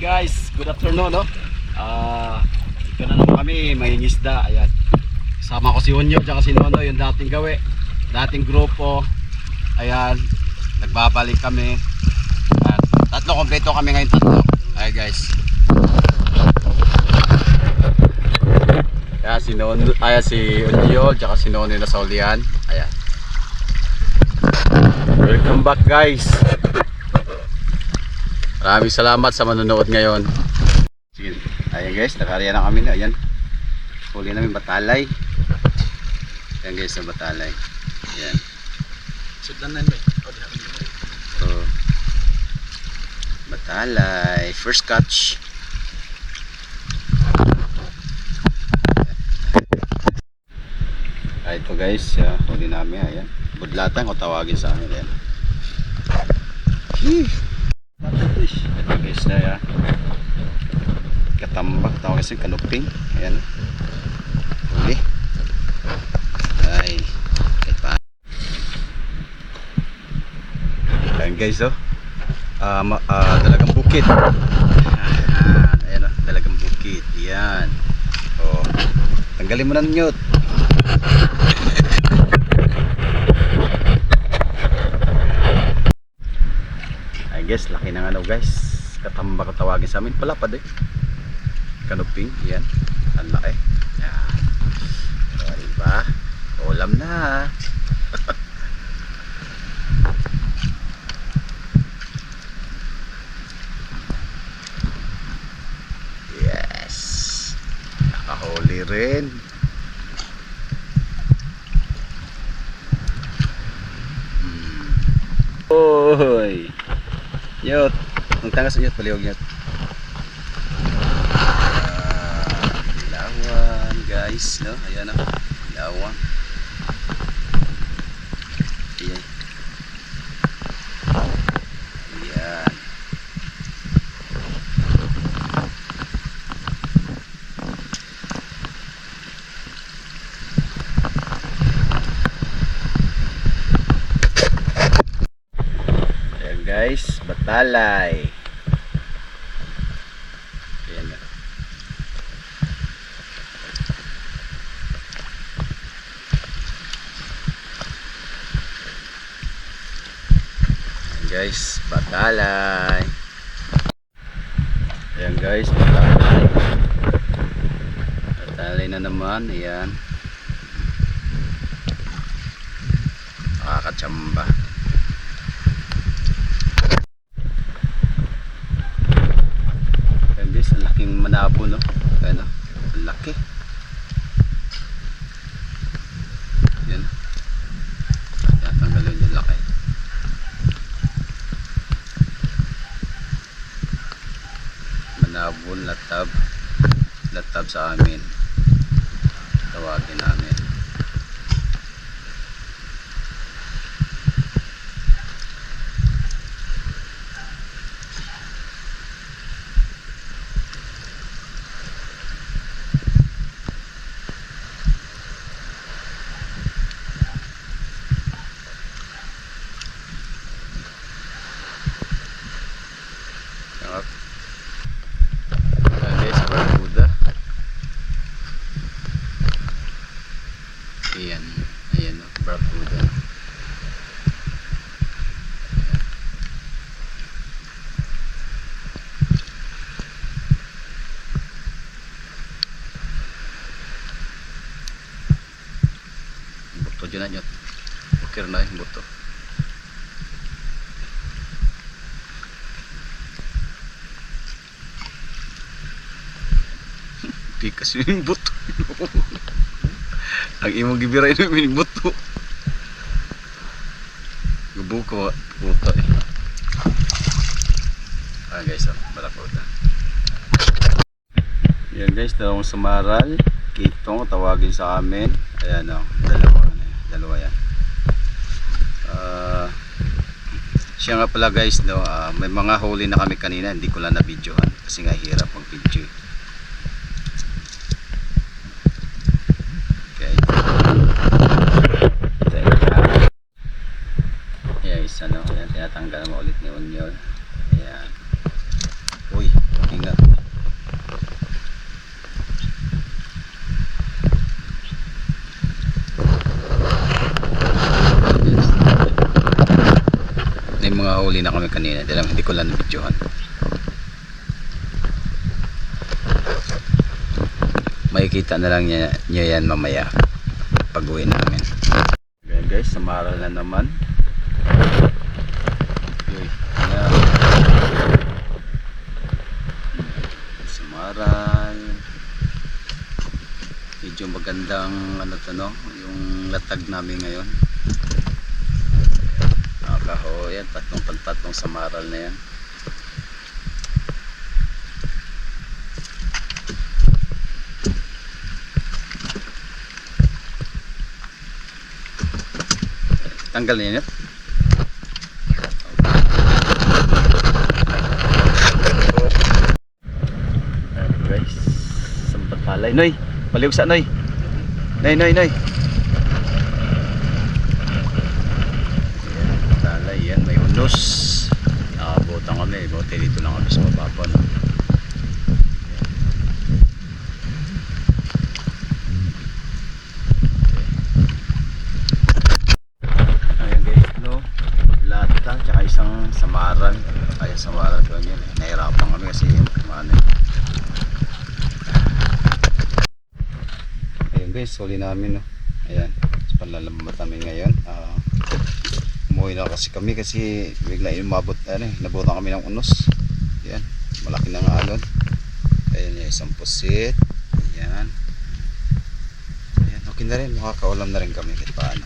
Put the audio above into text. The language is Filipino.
Guys, good afternoon, no? Ito na naman kami, may isda. Ayan. Kasama ko si Unyo, tsaka si Nono, yung dating gawi, dating grupo. Ayan, nagbabalik kami. Ayan. Tatlo, kompleto kami ngayon, tatlo. Ayan guys. Ayan, si Nono, ayan si Unyo, tsaka si Nono na sa ulian. Ayan. Welcome back guys. Maraming salamat sa manonood ngayon. Sige. Ayan guys, nakariya na kami na. Ayan. Huli namin batalay. Ayan guys, na batalay. Ayan. Sudlanan ba? So, batalay. First catch. Ayan. Ito guys, huli namin. Ayan. Budlatan ko tawagin sa amin. Ayan. Ito guys na ya. Katambak tawag kasi kanuping. Ayan. Huli. Ay. Ito. Ayan guys oh. Dalagang bukid. Ayan oh, dalagang bukid. Ayan. Oh. Tanggalin mo na nyot. Guys, laki ng ano guys, katamba ko tawagin sa amin, palapad eh, kanuping, yan, ang laki, yan, so, diba, ulam na. Yes, nakahuli rin. Oy Nyot, magtangas nyot, paliwag nyot. Ilawan guys, no? Ayan o, ilawan. Ayan. Ayan. Guys, batalay. Ayan na. Ayan guys, batalay. Ayan guys, batalay. Batalay na naman, ayan. Nakakatsamba. Ang laking manabo no. Ayan o. Ang laki. Yan. Ayan, tanggalin yung laki. Manabo, latab. Latab sa amin. Tawagin namin. Ayan, ayan o, barracuda. Buto dyan na nyo. Bukir na yung buto. Pikas yung buto. Ang imong gibiray na mining buto. Gubuko puto eh. Ah guys, barakuda. Yan guys, dalawang samaral. Kitong tawagin sa amin. Ayan o, dalawa yan. Siya nga pala guys, no, may mga huli na kami kanina, hindi ko lang na videohan kasi nga hirap ang video. Ayan, tinatanggal mo ulit ni Unyo. Ayan. Uy, nakahuli na kami kanina. Hindi ko lang nabidyohan. Makikita na lang niya yan mamaya pag uwi namin. Ayan guys, samaral na naman. Okay, ayan. Samaral. Medyo magandang ano to, no? Yung latag namin ngayon. Yan, tatlong samaral na yan. Tanggal na yan. Guys, sambat palay. Noy, paliw sa Noy. Noy. Yan, may unos. Nakabutang kami. Bote dito lang kami sa mababa, no? Ayan guys, no? Lata, tsaka isang samaran. Kaya samaran ko yun. Nahirapan kami kasi kumano. Ayan guys, huli namin, no? Ayan, panlalambot namin ngayon. Umuwi na kasi kami kasi bigla umabot, nabutan kami ng unos. Yan, malaki ng alon. Ayan yung isang pusit. Ayan, okay na rin, makakaulam na rin kami kahit paano.